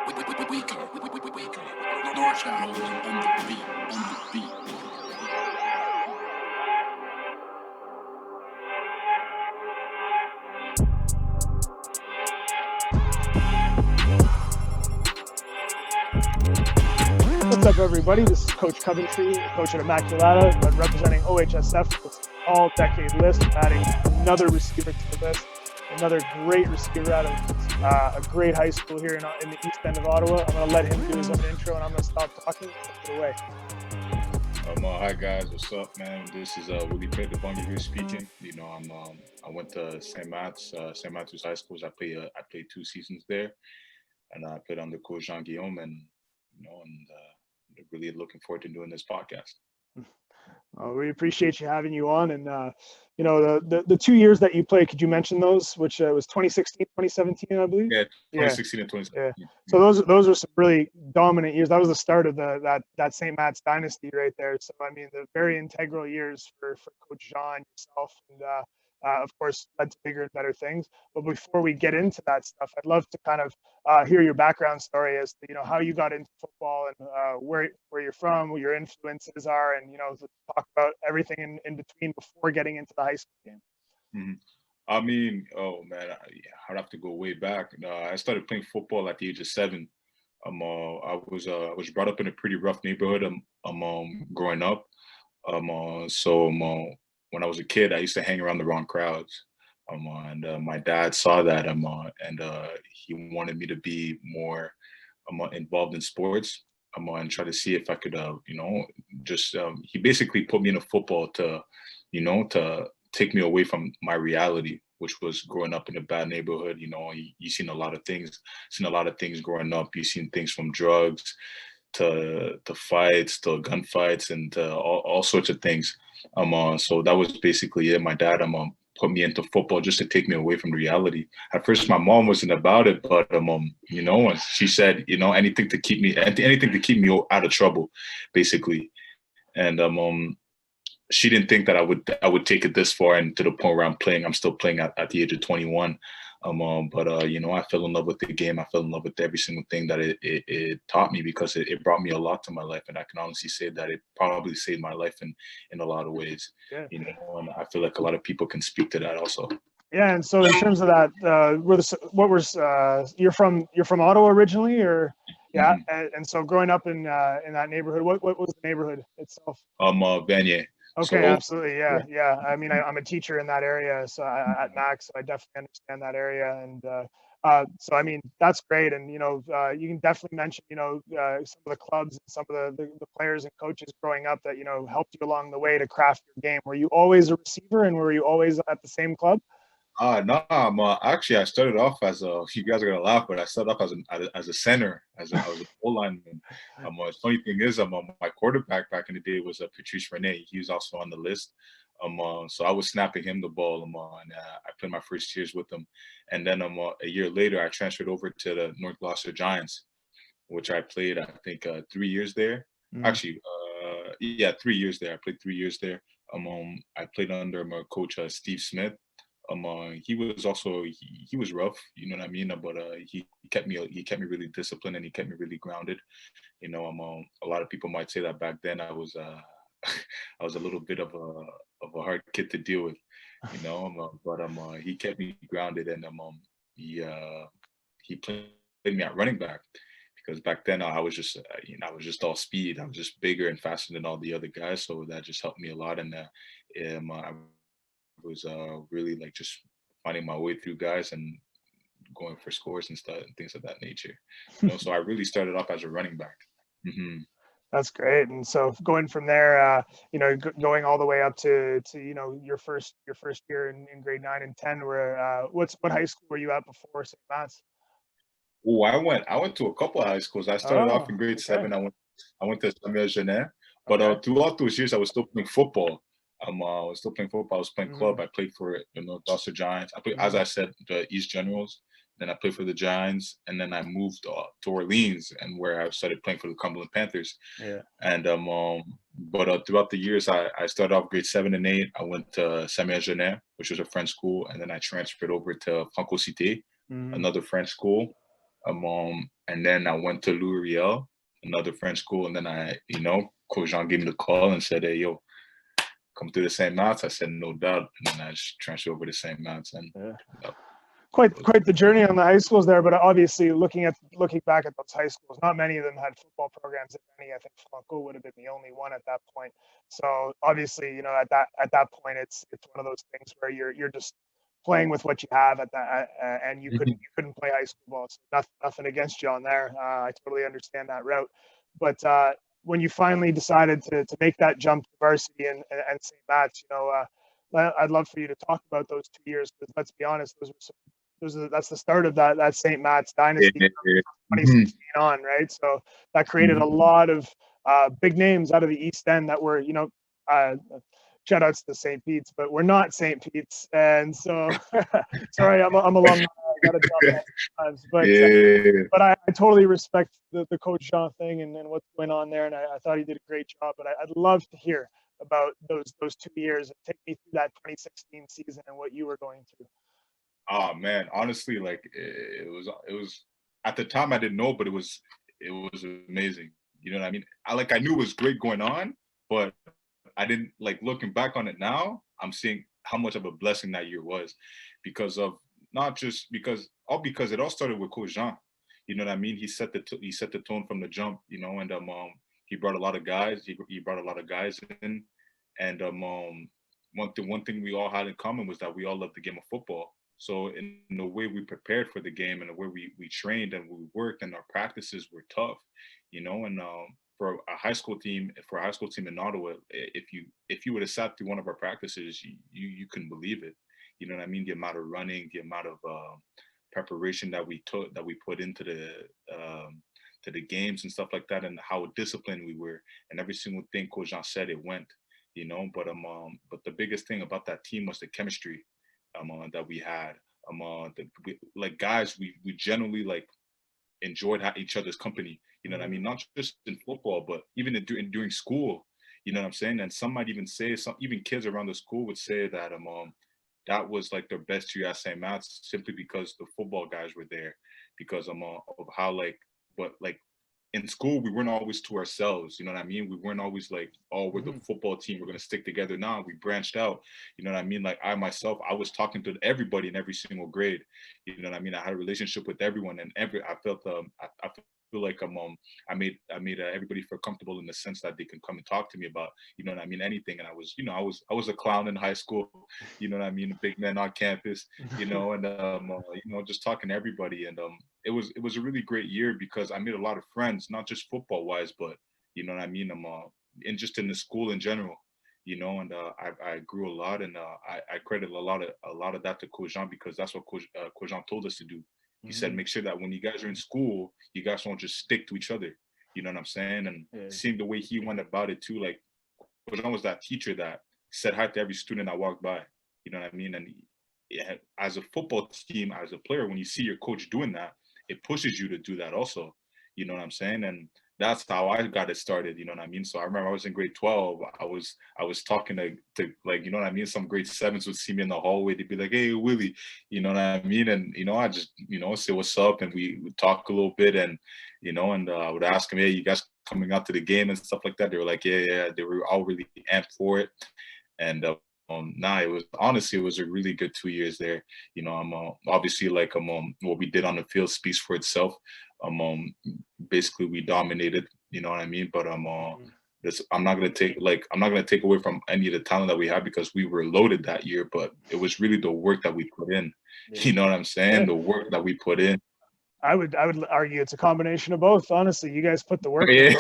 What's up, everybody? This is Coach Coventry, coach at Immaculata, but representing OHSF with this all-decade list, adding another receiver to the list, another great receiver out of a great high school here in the east end of Ottawa. I'm going to let him do his own intro, and I'm going to stop talking. Take it away. Hi guys, what's up, man? This is Willy Dimbongi here speaking. I went to St. Matthew's High School. I played 2 seasons there, and I played under Coach Jean Guillaume, and really looking forward to doing this podcast. We appreciate you having you on, and the 2 years that you played, could you mention those? Which was 2016, 2017, I believe. Yeah, 2016 and 2017. Yeah. So those are some really dominant years. That was the start of that St. Matt's dynasty right there. So I mean, the very integral years for Coach Jean, yourself, and of course led to bigger and better things. But before we get into that stuff, I'd love to kind of hear your background story as to how you got into football and where you're from, what your influences are, and talk about everything in between before getting into the high school game. Mm-hmm. I mean, oh man, I'd have to go way back. I started playing football at the age of 7. I was brought up in a pretty rough neighborhood. Growing up. When I was a kid, I used to hang around the wrong crowds. My dad saw that, and he wanted me to be more involved in sports. And try to see if I could, he basically put me in a football to take me away from my reality, which was growing up in a bad neighborhood. You seen a lot of things growing up. You've seen things from drugs to fights, to gunfights, and to all sorts of things. So that was basically it. My dad put me into football just to take me away from reality. At first, my mom wasn't about it, but she said, anything to keep me out of trouble, basically. And she didn't think that I would take it this far, and to the point where I'm still playing at the age of 21. I fell in love with the game. I fell in love with every single thing that it taught me, because it brought me a lot to my life. And I can honestly say that it probably saved my life in a lot of ways. Yeah. And I feel like a lot of people can speak to that also. Yeah. And so in terms of that, you're from Ottawa originally, or? Yeah. Mm-hmm. And so growing up in that neighborhood, what was the neighborhood itself? Vanier. Okay, so, absolutely, yeah. I mean, I'm a teacher in that area, so at Max, so I definitely understand that area, and so I mean, that's great. And you can definitely mention some of the clubs and some of the players and coaches growing up that helped you along the way to craft your game. Were you always a receiver, and were you always at the same club? No, actually, I started off as you guys are gonna laugh, but I started off as a center, as a goal lineman. The funny thing is, my quarterback back in the day was Patrice Rene. He was also on the list. So I was snapping him the ball, and I played my first years with him. And then a year later, I transferred over to the North Gloucester Giants, which I played, I think, 3 years there. Mm-hmm. Actually, 3 years there. I played 3 years there. I played under my coach Steve Smith. He was rough, you know what I mean? But he kept me really disciplined, and he kept me really grounded. A lot of people might say that back then I was a little bit of a hard kid to deal with, but he kept me grounded, and he played me at running back, because back then I was just all speed. I was just bigger and faster than all the other guys, so that just helped me a lot. And I was really like just finding my way through guys and going for scores and stuff and things of that nature. So I really started off as a running back. Mm-hmm. That's great. And so going from there, going all the way up to your first year in grade 9 and 10, where what high school were you at before St. Matt's? Oh, I went to a couple of high schools. I started off in grade 7. I went to Samuel Genet, but throughout those years I was still playing football. I was still playing football. I was playing club. I played for Gloucester Giants. I played, as I said, the East Generals. Then I played for the Giants, and then I moved to Orleans, and where I started playing for the Cumberland Panthers. Yeah. And but throughout the years, I started off grade 7 and 8. I went to Samuel Genet, which was a French school, and then I transferred over to Franco Cité, another French school. And then I went to L'Oreal, another French school, and then Coach Jean gave me the call and said, "Hey, yo, come through the St. Matt's." I said, "No doubt," and then I just transferred over to St. Matt's, and quite the journey on the high schools there. But obviously, looking back at those high schools, not many of them had football programs. If any, I think Franco would have been the only one at that point. So obviously, at that point, it's one of those things where you're just playing with what you have at that, and you couldn't play high school ball. So nothing against you on there. I totally understand that route. But when you finally decided to make that jump to varsity and St. Matt's, I'd love for you to talk about those 2 years, because let's be honest, that's the start of that St. Matt's dynasty from 2016 on, right? So that created a lot of big names out of the East End that were, shout outs to St. Pete's, but we're not St. Pete's. And so, sorry, I'm alumni. I got to drop that sometimes. But I totally respect the Coach Jean thing and what's going on there. And I thought he did a great job. But I'd love to hear about those 2 years and take me through that 2016 season and what you were going through. Oh man, honestly, like it was at the time I didn't know, but it was amazing. You know what I mean? I knew it was great going on, but I didn't, looking back on it now, I'm seeing how much of a blessing that year was, because of because it all started with Coach Jean. You know what I mean? He set the tone from the jump, and he brought a lot of guys. He brought a lot of guys in, and one thing we all had in common was that we all loved the game of football. So in the way we prepared for the game and the way we trained and we worked, and our practices were tough, and for a high school team in Ottawa, if you would have sat through one of our practices, you couldn't believe it. You know what I mean? The amount of running, the amount of preparation that we put into the games and stuff like that, and how disciplined we were, and every single thing Coach Jean said, it went. But the biggest thing about that team was the chemistry that we had. Guys, we generally enjoyed each other's company. You know what I mean? Not just in football, but even during school. You know what I'm saying? And some might even say, even kids around the school would say that that was their best year at St. Matt's, simply because the football guys were there, because of how in school, we weren't always to ourselves. You know what I mean? We weren't always we're the football team, we're going to stick together. Now we branched out. You know what I mean? I myself, I was talking to everybody in every single grade. You know what I mean? I had a relationship with everyone, and I feel like I made everybody feel comfortable in the sense that they can come and talk to me about, anything. And I was a clown in high school, you know what I mean? A big man on campus, and just talking to everybody. And it was a really great year, because I made a lot of friends, not just football wise, but you know what I mean? And just in the school in general, and I grew a lot, and I credit a lot of that to Coach Jean, because that's what Coach Jean told us to do. He said, make sure that when you guys are in school, you guys don't just stick to each other. You know what I'm saying? And seeing the way he went about it too, Coach Jean was that teacher that said hi to every student that walked by. You know what I mean? And as a football team, as a player, when you see your coach doing that, it pushes you to do that also. You know what I'm saying? And that's how I got it started. You know what I mean? So I remember I was in grade 12. I was talking to you know what I mean? Some grade 7s would see me in the hallway. They'd be like, "Hey, Willy," you know what I mean? And, I just, say what's up, and we would talk a little bit, and, I would ask them, "Hey, you guys coming out to the game?" and stuff like that. They were like, yeah. They were all really amped for it. And, it was a really good 2 years there. Obviously, what we did on the field speaks for itself. Basically we dominated, you know what I mean? But I'm not gonna take away from any of the talent that we had, because we were loaded that year, but it was really the work that we put in. You know what I'm saying? Yeah. The work that we put in. I would argue it's a combination of both. Honestly, you guys put the work in,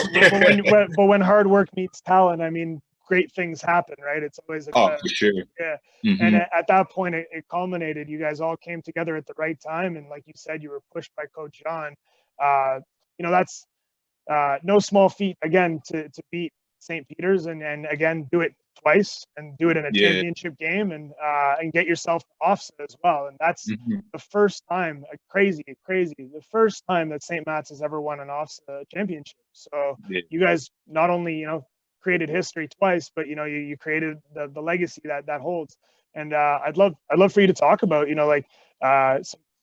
but when hard work meets talent, I mean, great things happen, right? It's always for sure. Yeah. And at that point, it culminated. You guys all came together at the right time, and like you said, you were pushed by Coach Jean. That's no small feat, again, to beat St. Peter's and again do it twice, and do it in a championship game, and get yourself offset as well. And that's the first time, crazy, the first time that St. Matt's has ever won an offset championship. So you guys not only created history twice, but you created the legacy that holds. And I'd love for you to talk about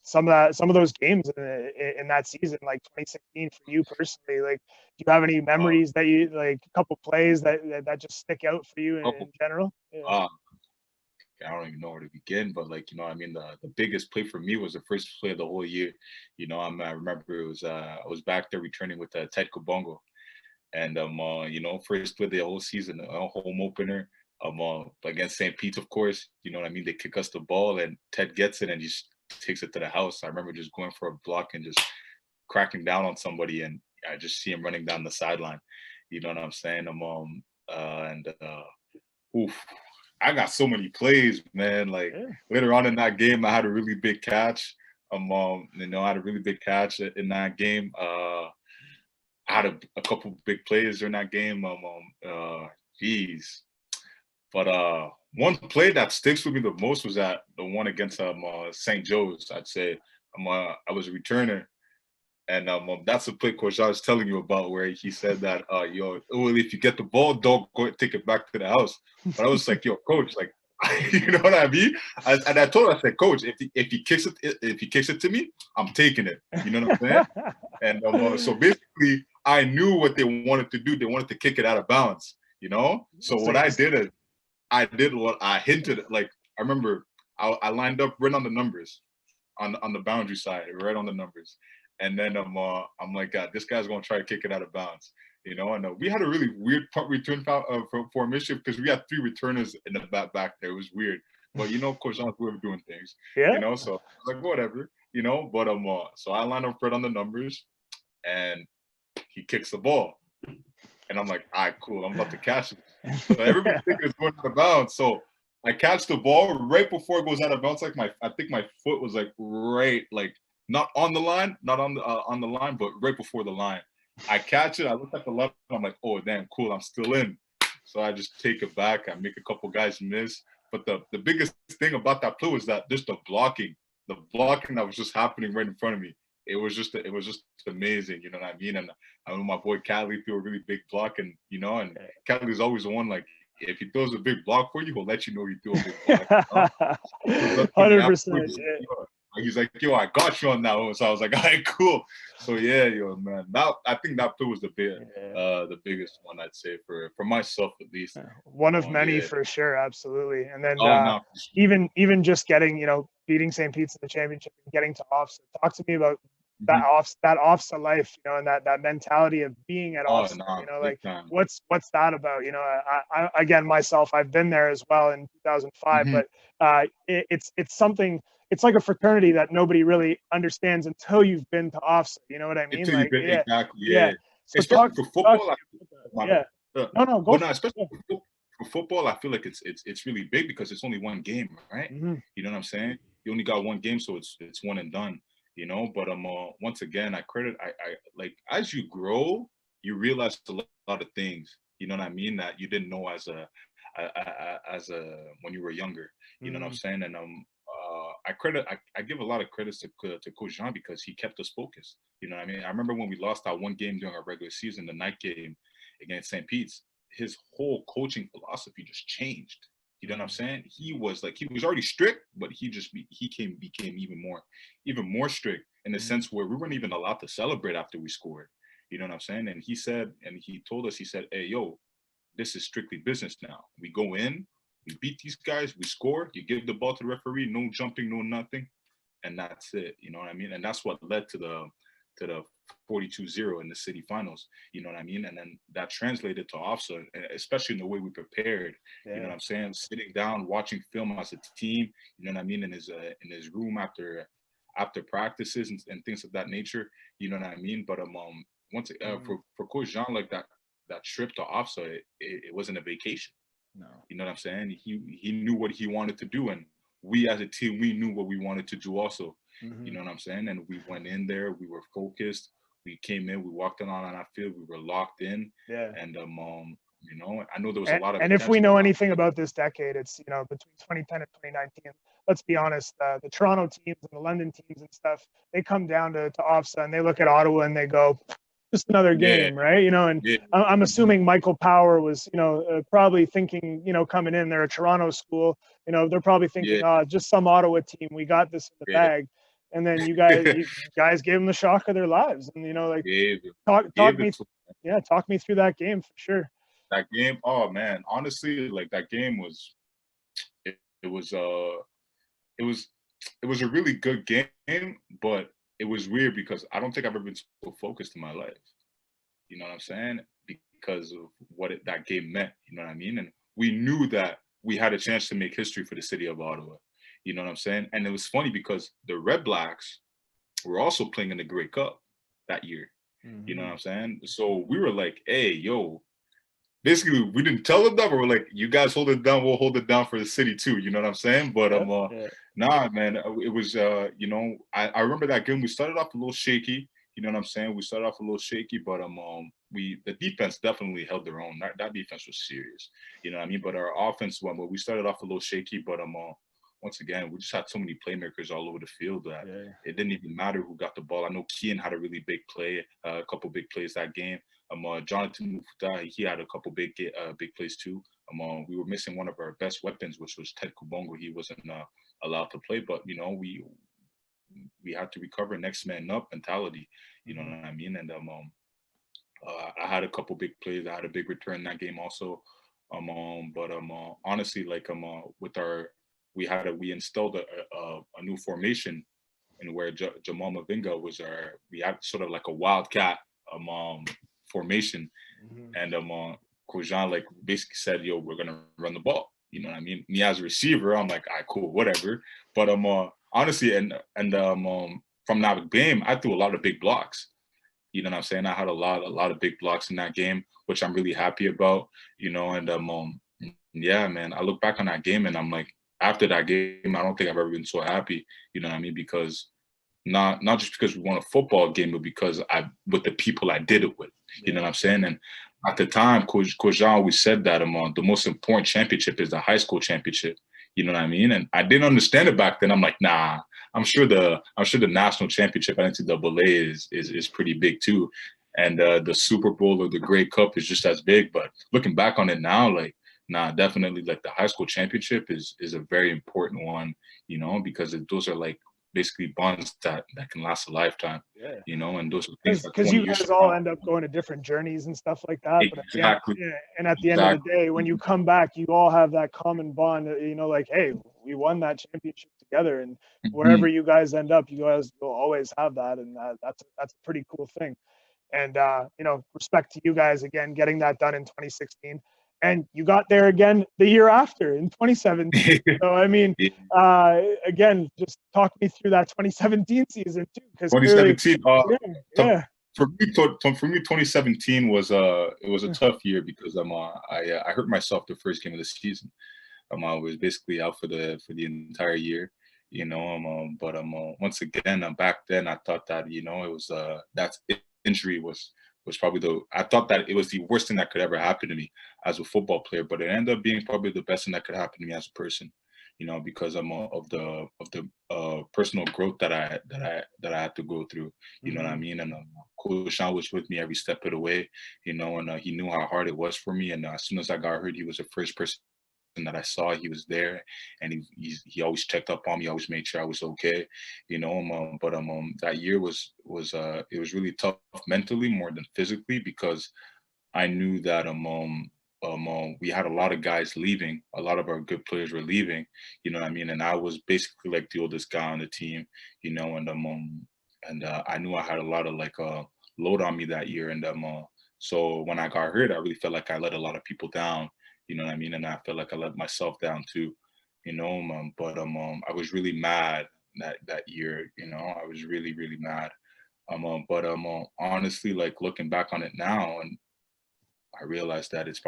some of those games in that season, like 2016 for you personally? Like, do you have any memories that you like, a couple plays that just stick out for you in general? Yeah. I don't even know where to begin, but like, I mean, the biggest play for me was the first play of the whole year. I remember it was I was back there returning with Ted Kabongo, and first play of the whole season, home opener, against St. Pete's, of course. You know what I mean? They kick us the ball, and Ted gets it and just takes it to the house. I remember just going for a block and just cracking down on somebody, and I just see him running down the sideline. You know what I'm saying? Oof. I got so many plays, man. Like later on in that game, I had a really big catch. I had a really big catch in that game. I had a couple big plays during that game. But one play that sticks with me the most was the one against St. Joe's. I'd say I was a returner. And that's the play Coach I was telling you about, where he said that, if you get the ball, don't go take it back to the house. But I was like, yo, Coach, like, you know what I mean? And I told him, I said, Coach, if he kicks it to me, I'm taking it. You know what I'm saying? And so basically, I knew what they wanted to do. They wanted to kick it out of bounds. So what I did is, I did what I hinted. Like, I remember I lined up right on the numbers, on the boundary side, right on the numbers. And then I'm like, God, this guy's gonna try to kick it out of bounds, And we had a really weird punt return formation, because we had 3 returners in the back there. It was weird, but Coach John's way of doing things. Yeah. So I was like, whatever, But so I lined up right on the numbers, and he kicks the ball, and I'm like, all right, cool, I'm about to catch it. So everybody's thinking it's going out of bounds. So I catch the ball right before it goes out of bounds. Like I think my foot was like right, like, not on the line, but right before the line. I catch it. I look at the left. I'm like, oh, damn, cool. I'm still in. So I just take it back. I make a couple guys miss. But the biggest thing about that play was that just the blocking that was just happening right in front of me. It was just amazing. You know what I mean? And I know my boy Cali threw a really big block, and and Cali's always the one, like, if he throws a big block for you, he'll let you know he threw a big block. 100%. He's like, yo, I got you on that one. So I was like, all right, cool. So yeah, man. I think that play was the biggest one, I'd say, for myself at least. One of many, for sure, absolutely. And then even just getting, beating St. Pete's in the championship and getting to OHSF. Talk to me about that OHSF life, and that mentality of being at OHSF. What's that about? I again, myself, I've been there as well in 2005, but it's something. It's like a fraternity that nobody really understands until you've been to OHSF. You know what I mean? Exactly. Yeah. So especially for football. Especially for football, I feel like it's really big, because it's only one game, right? Mm-hmm. You know what I'm saying? You only got one game, so it's one and done. But once again, I like, as you grow, you realize a lot of things. You know what I mean? That you didn't know as a when you were younger. You know what I'm saying? And I give a lot of credits to Coach Jean, because he kept us focused. You know what I mean? I remember when we lost that one game during our regular season, the night game against St. Pete's, his whole coaching philosophy just changed. You know what I'm saying? He was already strict, but he became even more strict, in the sense where we weren't even allowed to celebrate after we scored. You know what I'm saying? And he told us, hey, yo, this is strictly business now. We go in, we beat these guys, we score, you give the ball to the referee, no jumping, no nothing, and that's it. You know what I mean? And that's what led to the 42-0 in the city finals. You know what I mean? And then that translated to OHSF, especially in the way we prepared. You know what I'm saying? Sitting down, watching film as a team. You know what I mean? In his room after practices and things of that nature. You know what I mean? But for Coach Jean, like that trip to OHSF, it wasn't a vacation. No. You know what I'm saying? He knew what he wanted to do, and we as a team, we knew what we wanted to do also. Mm-hmm. You know what I'm saying? And we went in there, we were focused, we came in, we walked on that field, we were locked in. Yeah. And I know there was a lot of. And if we know anything about this decade, it's between 2010 and 2019. Let's be honest, the Toronto teams and the London teams and stuff, they come down to OHSF and they look at Ottawa and they go, just another game, right? And I'm assuming Michael Power was, probably thinking, coming in, they're a Toronto school, they're probably thinking, just some Ottawa team, we got this in the bag. and then you guys gave them the shock of their lives, and like Gave it, talk gave it me, to yeah, talk me through that game for sure. that game. Oh man, honestly, like that game was it was it was it was a really good game, but it was weird because I don't think I've ever been so focused in my life. You know what I'm saying? Because of that game meant. You know what I mean? And we knew that we had a chance to make history for the city of Ottawa. You know what I'm saying? And it was funny because the Red Blacks were also playing in the Grey Cup that year. You know what I'm saying? So we were like, hey, yo, basically we didn't tell them that, but we're like, you guys hold it down, we'll hold it down for the city too. You know what I'm saying? But Yeah. nah, man, it was I remember that game. We started off a little shaky. You know what I'm saying? We started off a little shaky, but the defense definitely held their own. That defense was serious. You know what I mean? But our offense, well, we started off a little shaky, but once again, we just had so many playmakers all over the field that it didn't even matter who got the ball. I know Kean had a really big play, a couple big plays that game. Jonathan Mufuta, he had a couple big plays too. We were missing one of our best weapons, which was Ted Kubongo. He wasn't allowed to play, but we had to recover next man up mentality. You know what I mean? And I had a couple big plays. I had a big return that game also. But honestly, like we installed a new formation, and where Jamal Mavinga was we had sort of like a wildcat formation, and Kojan like basically said, yo, we're gonna run the ball. You know what I mean? Me as a receiver, I'm like, all right, cool, whatever. But honestly, and from that game, I threw a lot of big blocks. You know what I'm saying? I had a lot of big blocks in that game, which I'm really happy about. And yeah, man, I look back on that game and I'm like, after that game, I don't think I've ever been so happy. You know what I mean? Because not just because we won a football game, but because with the people I did it with. You know what I'm saying? And at the time, Coach Jean always said that the most important championship is the high school championship. You know what I mean? And I didn't understand it back then. I'm like, nah, I'm sure the national championship at NCAA is pretty big too. And the Super Bowl or the Grey Cup is just as big. But looking back on it now, like, nah, definitely like the high school championship is a very important one, because those are like basically bonds that can last a lifetime. And those are things that because 20 you years guys from all now. end up going to different journeys and stuff like that. Exactly. But at the end of the day, when you come back, you all have that common bond. Like, hey, we won that championship together, and wherever you guys end up, you guys will always have that, and that's a pretty cool thing. And respect to you guys again getting that done in 2016. And you got there again the year after in 2017. So I mean, again, just talk me through that 2017 season too, because 2017. yeah. For me, 2017 was it was a tough year because I hurt myself the first game of the season. I was basically out for the entire year. But once again, back then I thought that it was that injury was probably I thought that it was the worst thing that could ever happen to me as a football player, but it ended up being probably the best thing that could happen to me as a person, because of the personal growth that I had to go through, you know what I mean? And Coach Sean was with me every step of the way, and he knew how hard it was for me. And as soon as I got hurt, he was the first person that I saw. He was there, and he always checked up on me, always made sure I was okay, but that year was it was really tough mentally more than physically, because I knew that we had a lot of guys leaving, a lot of our good players were leaving, you know what I mean? And I was basically like the oldest guy on the team, and I knew I had a lot of like load on me that year. And so when I got hurt, I really felt like I let a lot of people down. You know what I mean? And I felt like I let myself down too, but I was really mad that year, I was really, really mad. But honestly, like looking back on it now, and I realized that it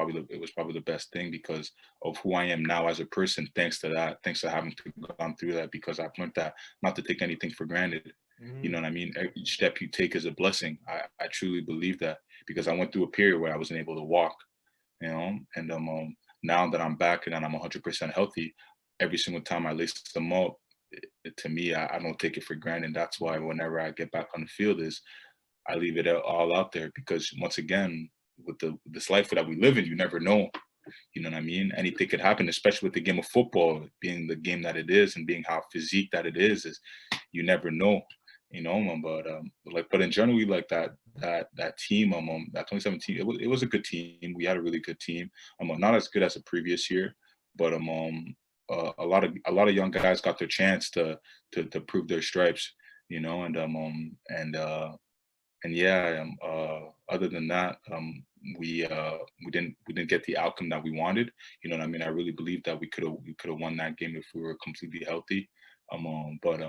was probably the best thing because of who I am now as a person, thanks to that, thanks to having gone through that, because I've learned that not to take anything for granted. You know what I mean? Each step you take is a blessing. I truly believe that, because I went through a period where I wasn't able to walk. And now that I'm back and I'm 100% healthy, every single time I lace them up, to me, I don't take it for granted. And that's why whenever I get back on the field, I leave it all out there, because once again, with this life that we live in, you never know You know what I mean? Anything could happen, especially with the game of football being the game that it is and being how physique that it is you never know, you know. But in general, like that team, that 2017, it was a good team. We had a really good team. Not as good as the previous year, but a lot of young guys got their chance to prove their stripes, you know. And yeah, other than that, we didn't get the outcome that we wanted. You know what I mean? I really believe that we could have won that game if we were completely healthy. But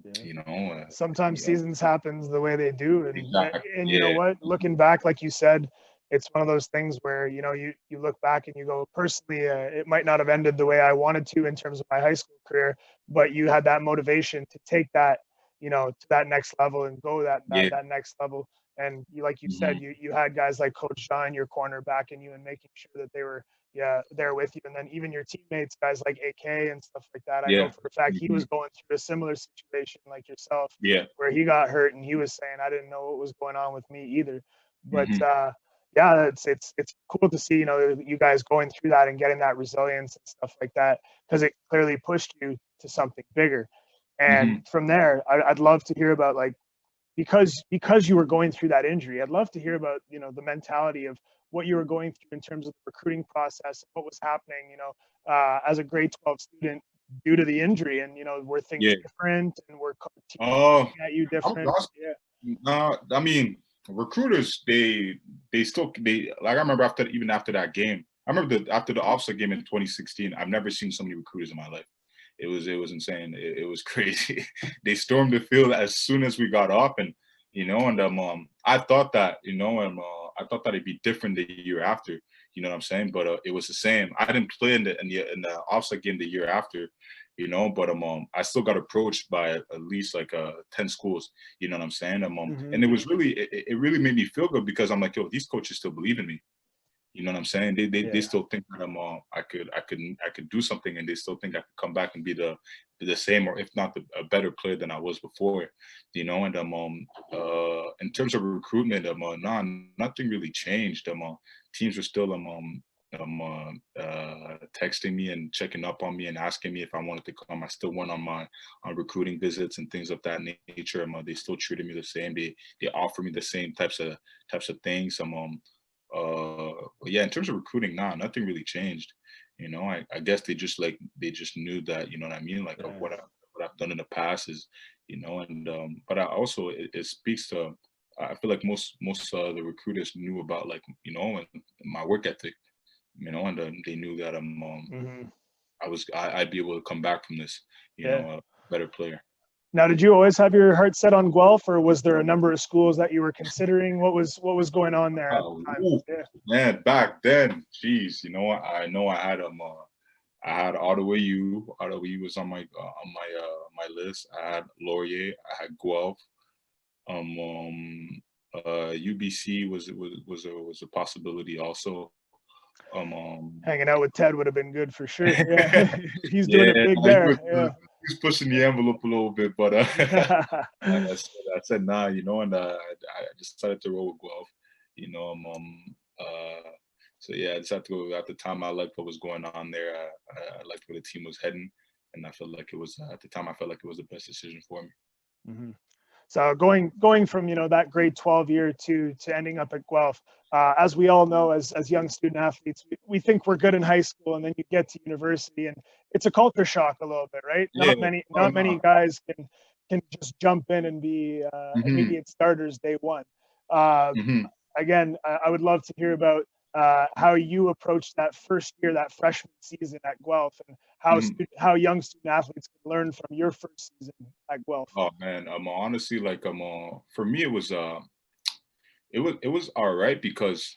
Yeah. you know, Sometimes you know, seasons happens the way they do, exactly, and you know yeah, what? Looking back, like you said, it's one of those things where you look back and you go, personally, it might not have ended the way I wanted to in terms of my high school career, but you had that motivation to take that, to that next level and go yeah, that next level. And like you said, mhm, you had guys like Coach John, your corner, backing you and making sure that they were, yeah, there with you. And then even your teammates, guys like AK and stuff like that. I know yeah, for a fact he was mhm, going through a similar situation like yourself, yeah, where he got hurt and he was saying, I didn't know what was going on with me either. But mhm, yeah, it's cool to see, you guys going through that and getting that resilience and stuff like that, because it clearly pushed you to something bigger. And mhm, from there, I'd love to hear about, like, because you were going through that injury, I'd love to hear about, the mentality of what you were going through in terms of the recruiting process, what was happening, as a grade 12 student due to the injury, and were things yeah. different, and were teams Oh, looking at you different? Yeah. I mean, recruiters, they still like I remember after that game. I remember after the Officer game in 2016. I've never seen so many recruiters in my life. It was insane. It was crazy. They stormed the field as soon as we got off, and I thought that I thought that it'd be different the year after. You know what I'm saying? But it was the same. I didn't play in the offset game the year after, but I still got approached by at least like 10 schools. You know what I'm saying? Hmm. And it really made me feel good because I'm like, yo, these coaches still believe in me. You know what I'm saying? They Yeah. still think that I could do something, and they still think I could come back and be the same, or if not a better player than I was before. And in terms of recruitment, nah, nothing really changed. Teams were still texting me and checking up on me and asking me if I wanted to come. I still went on recruiting visits and things of that nature. They still treated me the same. They offer me the same types of things. But yeah, in terms of recruiting, nah, nothing really changed. I guess they just knew that, you know what I mean, like of Yeah. what I've done in the past is, and but I also it speaks to I feel like most the recruiters knew about, like, and my work ethic, and they knew that Hmm. I'd be able to come back from this, Yeah. a better player. Now, did you always have your heart set on Guelph, or was there a number of schools that you were considering? What was going on there at Oh, the time? ooh, Yeah. man, back then, geez, I know I had Ottawa U. Ottawa U was on my list. I had Laurier. I had Guelph. UBC was a possibility also. Hanging out with Ted would have been good for sure. Yeah. He's doing Yeah, it big he there. was, he was pushing the envelope a little bit, but Yeah. I said nah, and I decided to roll with Guelph. You know, so yeah, I decided to go. At the time, I liked what was going on there. I liked where the team was heading, and I felt like it was at the time. I felt like it was the best decision for me. Mhm. So going from, that grade 12 year to ending up at Guelph, as we all know, as young student athletes, we think we're good in high school, and then you get to university, and it's a culture shock a little bit, right? Yeah. Oh Not many no. guys can just jump in and be Hmm. immediate starters day one. Uh, Hmm. Again, I would love to hear about how you approached that first year, that freshman season at Guelph, and Hmm. how young student athletes can learn from your first season at Guelph. Oh man, honestly, like for me, it was all right because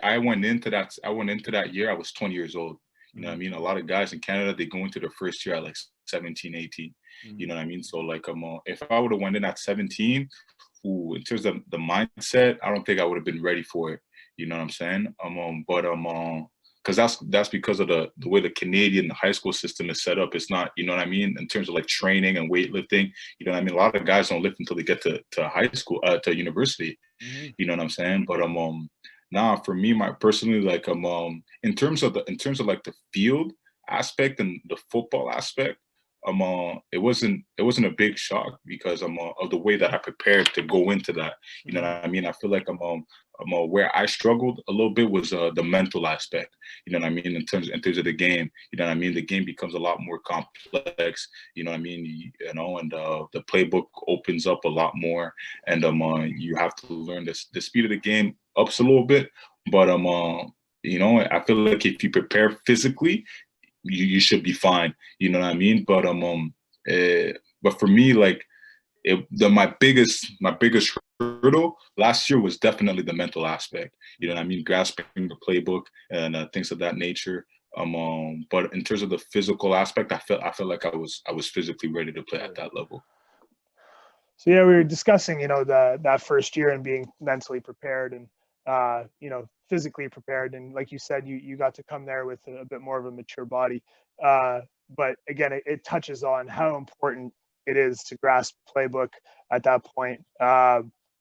I went into that year. I was 20 years old. You know what I Mhm. mean? A lot of guys in Canada, they go into their first year at like 17, 18. You Mhm. know what I mean? So like if I would have went in at 17, in terms of the mindset, I don't think I would have been ready for it. You know what I'm saying? But because that's because of the way the Canadian high school system is set up. It's not, you know what I mean, in terms of like training and weightlifting. You know what I mean? A lot of guys don't lift until they get to high school, to university. Mhm. You know what I'm saying? But Nah, for me, my personally, like in terms of like the field aspect and the football aspect, it wasn't a big shock because of the way that I prepared to go into that. You know what I mean? I feel like where I struggled a little bit was the mental aspect. You know what I mean? In terms of the game, you know what I mean? The game becomes a lot more complex. You know what I mean? And the playbook opens up a lot more, and you have to learn the speed of the game ups a little bit. But I feel like if you prepare physically, you should be fine. You know what I mean? But for me, like my biggest hurdle last year was definitely the mental aspect. You know what I mean? Grasping the playbook and things of that nature. But in terms of the physical aspect, I felt like I was physically ready to play at that level. So yeah, we were discussing, that first year and being mentally prepared and, physically prepared. And like you said, you got to come there with a bit more of a mature body. But again, it touches on how important it is to grasp playbook at that point.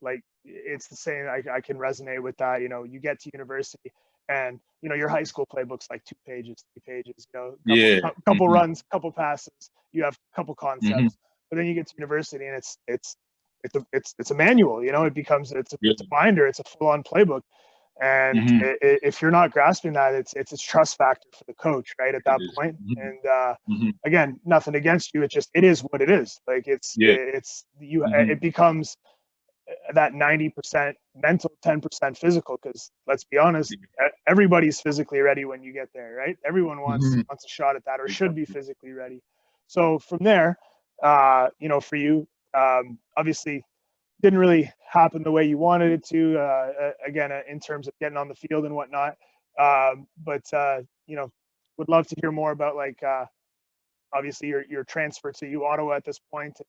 Like it's the same. I can resonate with that. You get to university and, your high school playbook's like 2 pages, 3 pages, Yeah. couple Hmm. runs, couple passes, you have a couple Hmm. concepts, but then you get to university and it's a manual. It becomes Yeah. it's a binder, it's a full on playbook, and Hmm. if you're not grasping that, it's a trust factor for the coach, right, at It that is. point. Hmm. And Hmm. again, nothing against you. It is what it is. Like Yeah. it becomes that 90% mental, 10% physical. Because let's be honest, everybody's physically ready when you get there, right? Everyone wants Hmm. wants a shot at that, or should be Exactly. physically ready. So from there, for you, obviously didn't really happen the way you wanted it to. Again, in terms of getting on the field and whatnot. But would love to hear more about, like, obviously your transfer to UOttawa at this point,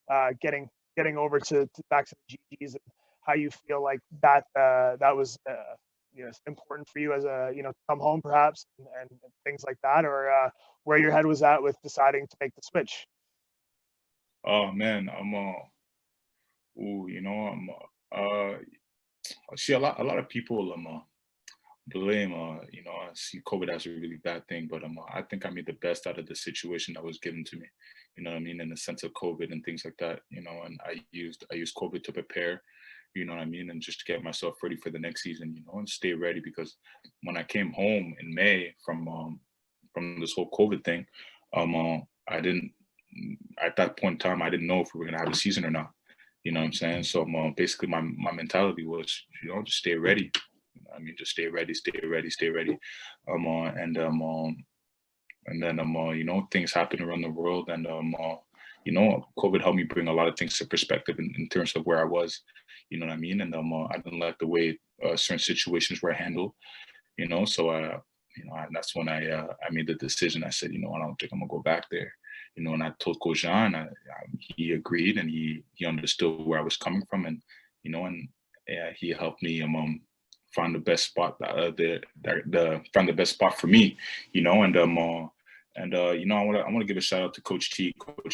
and getting over to back to the GGs, and how you feel like that was important for you as a come home perhaps, and things like that, or where your head was at with deciding to make the switch. Oh man, ooh, see a lot of people blame I see COVID as a really bad thing, but I think I made the best out of the situation that was given to me. You know what I mean? In the sense of COVID and things like that, and I used COVID to prepare, you know what I mean, and just to get myself ready for the next season, and stay ready because when I came home in May from this whole COVID thing, I didn't at that point in time I didn't know if we were gonna have a season or not. You know what I'm saying? So basically my mentality was, just stay ready. I mean, just stay ready, stay ready, stay ready. Um, uh, and um, um, and then things happen around the world, and COVID helped me bring a lot of things to perspective in terms of where I was. You know what I mean? And I didn't like the way certain situations were handled. So that's when I made the decision. I said, I don't think I'm gonna go back there. And I told Kojan, he agreed, and he understood where I was coming from, and yeah, he helped me find the best spot, the find the best spot for me, I want to give a shout out to Coach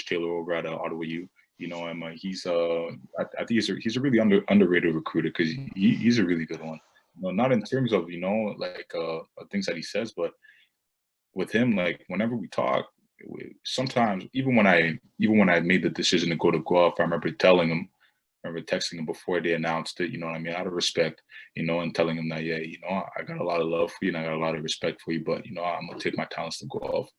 Taylor over at Ottawa U. He's I think he's a really underrated recruiter because he's a really good one. Not in terms of like things that he says, but with him, like whenever we talk, sometimes even when I made the decision to go to Guelph, I remember texting him before they announced it, you know what I mean, out of respect, and telling him that, yeah, I got a lot of love for you and I got a lot of respect for you, but I'm gonna take my talents to Guelph,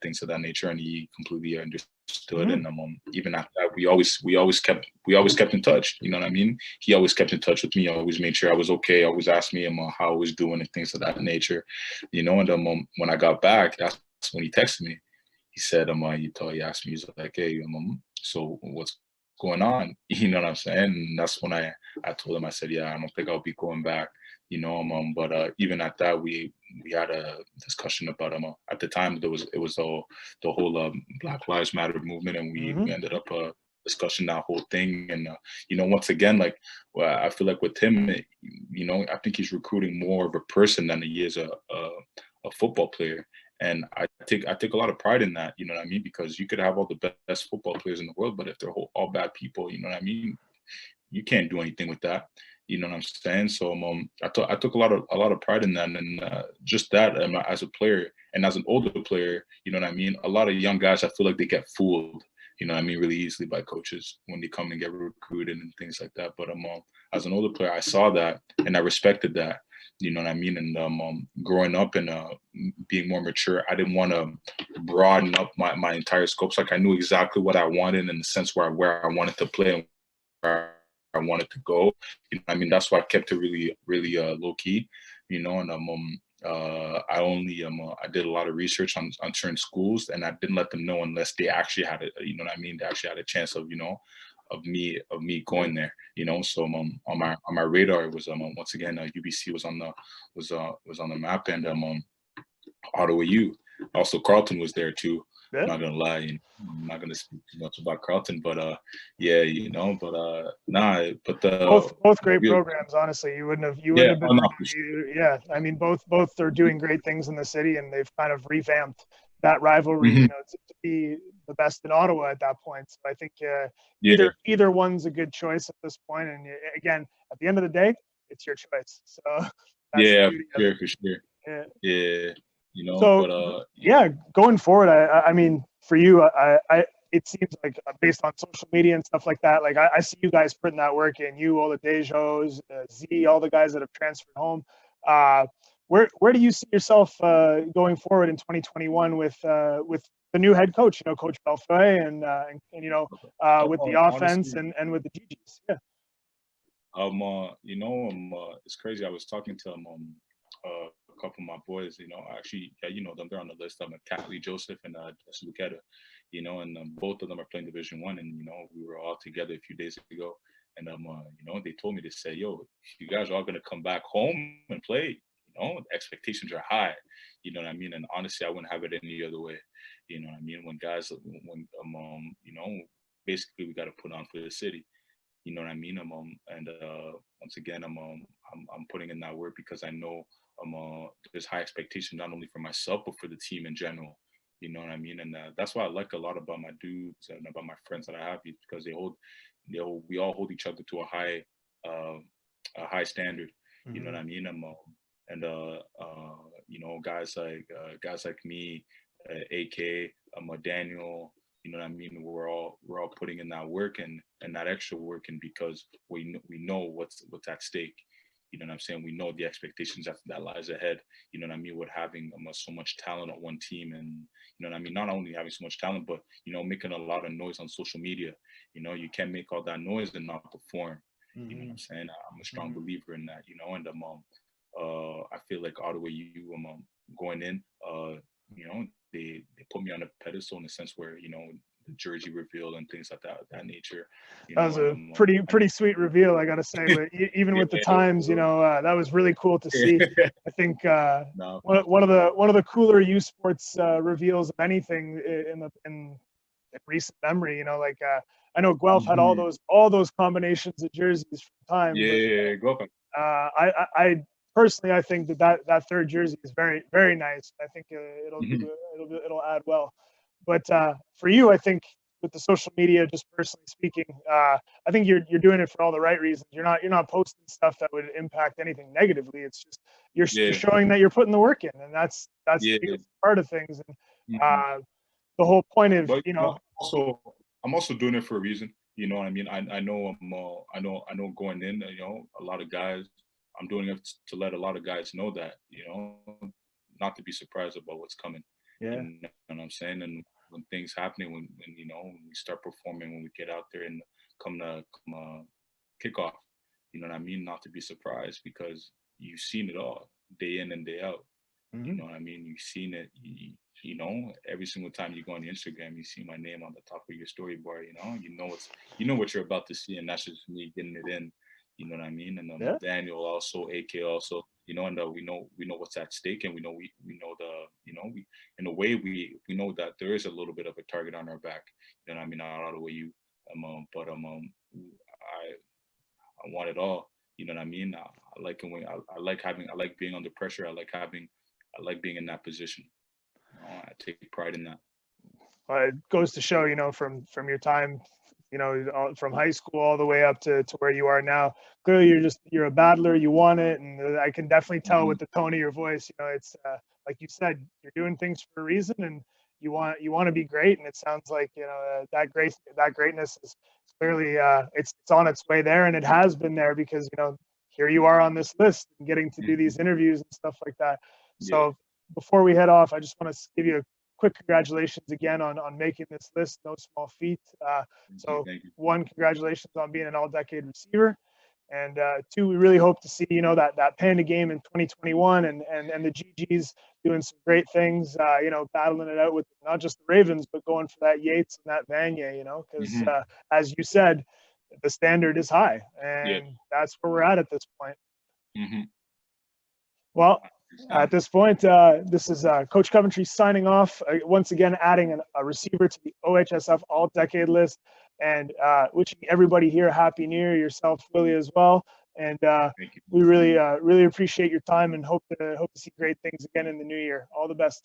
things of that nature, and he completely understood. Mm-hmm. And even after that, we always kept in touch. You know what I mean? He always kept in touch with me. Always made sure I was okay. Always asked me how I was doing and things of that nature. And when I got back, that's when he texted me. He said, he asked me, he's like, hey, so what's going on? You know what I'm saying? And that's when I told him, I said, yeah, I don't think I'll be going back. But even at that, we had a discussion about at the time it was all the whole Black Lives Matter movement, and we Mm-hmm. ended up discussing that whole thing. And once again, like, well, I feel like with him, I think he's recruiting more of a person than he is a football player. And I take a lot of pride in that, you know what I mean? Because you could have all the best football players in the world, but if they're all bad people, you know what I mean? you can't do anything with that. You know what I'm saying? So I took a lot of pride in that, and just that as a player and as an older player, you know what I mean. A lot of young guys, I feel like they get fooled, you know what I mean, really easily by coaches when they come and get recruited and things like that. But as an older player, I saw that and I respected that. You know what I mean? And growing up and being more mature, I didn't want to broaden up my entire scopes. Like I knew exactly what I wanted in the sense where I wanted to play and where I wanted to go. You know, I mean, that's why I kept it really, really low key. You know, and I did a lot of research on certain schools, and I didn't let them know unless they actually had a, you know what I mean, they actually had a chance of, you know, of me going there, you know. So on my radar it was once again UBC was on the map, and Ottawa U. Also Carleton was there too. Yeah. I'm not gonna lie, you know, I'm not gonna speak too much about Carleton, but yeah, you know, but both great programs. Honestly, you wouldn't have been wrong. Yeah, I mean, both are doing great things in the city, and they've kind of revamped that rivalry, you know, to be the best in Ottawa at that point. So I think either one's a good choice at this point. And again, at the end of the day, it's your choice. So for sure. Yeah. You know, so, but going forward, I mean, for you, it seems like based on social media and stuff like that, like I see you guys putting that work in. You, all the Dejos, Z, all the guys that have transferred home. Where do you see yourself going forward in 2021 with the new head coach, you know, Coach Belfoy, and you know, with the offense and with the GGs? Yeah. You know, it's crazy. I was talking to a couple of my boys, you know, actually, yeah, you know them, they're on the list. Catley Joseph and Justin Luqueta, you know, and both of them are playing Division One, and you know, we were all together a few days ago, and you know, they told me to say, yo, you guys are all gonna come back home and play. You know, the expectations are high. You know what I mean? And honestly, I wouldn't have it any other way. You know what I mean? When guys, you know, basically we got to put on for the city. You know what I mean? And once again, I'm putting in that work because I know there's high expectation not only for myself but for the team in general. You know what I mean? And that's why I like a lot about my dudes and about my friends that I have, because we all hold each other to a high standard. Mm-hmm. You know what I mean? You know, guys like me, AK, Daniel. You know what I mean? We're all putting in that work and that extra work, and because we know what's at stake. You know what I'm saying? We know the expectations that lies ahead. You know what I mean? With having so much talent on one team, and you know what I mean? Not only having so much talent, but you know, making a lot of noise on social media. You know, you can't make all that noise and not perform. Mm-hmm. You know what I'm saying? I'm a strong believer in that. You know, and I feel like Ottawa U, going in, you know, they put me on a pedestal in the sense where, you know, the jersey reveal and things like that nature. That was a pretty sweet reveal, I gotta say. But even with the times, you know, that was really cool to see. I think one of the cooler usports reveals of anything in recent memory. You know, like I know Guelph had all those combinations of jerseys from time. Yeah, Guelph. I personally, I think that third jersey is very, very nice. I think it'll add well. But for you, I think with the social media, just personally speaking, I think you're doing it for all the right reasons. You're not posting stuff that would impact anything negatively. It's just you're showing that you're putting the work in, and that's the part of things. And the whole point of, you know. I'm also doing it for a reason. You know what I mean? I know going in, you know, a lot of guys. I'm doing it to let a lot of guys know that, you know, not to be surprised about what's coming. Yeah. You know what I'm saying? And when things happening, when you know, when we start performing, when we get out there and come kickoff, you know what I mean? Not to be surprised, because you've seen it all day in and day out. Mm-hmm. You know what I mean? You've seen it. You know, every single time you go on Instagram, you see my name on the top of your storyboard. You know what you're about to see, and that's just me getting it in. You know what I mean? And Daniel also, AK also, you know, and we know what's at stake, and we know in a way we know that there is a little bit of a target on our back. You know what I mean? Not all the way you, but I want it all. You know what I mean? I like being under pressure. I like being in that position. You know, I take pride in that. It goes to show, you know, from your time you know, from high school all the way up to where you are now. Clearly, you're a battler. You want it, and I can definitely tell with the tone of your voice. You know, it's like you said, you're doing things for a reason, and you want to be great. And it sounds like, you know, that greatness is clearly it's on its way there, and it has been there because, you know, here you are on this list and getting to do these interviews and stuff like that. So before we head off, I just want to give you a quick congratulations again on making this list. No small feat. So one, congratulations on being an all-decade receiver, and two, we really hope to see, you know, that Panda game in 2021, and the GGs doing some great things. You know, battling it out with not just the Ravens, but going for that Yates and that Vanier. You know, because as you said, the standard is high, and that's where we're at this point. Well, at this point, this is Coach Coventry signing off. Once again, adding a receiver to the OHSF All-Decade list, and wishing everybody here a Happy New Year, yourself, Willy, as well. And we really appreciate your time, and hope to see great things again in the new year. All the best.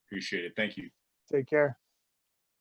Appreciate it. Thank you. Take care.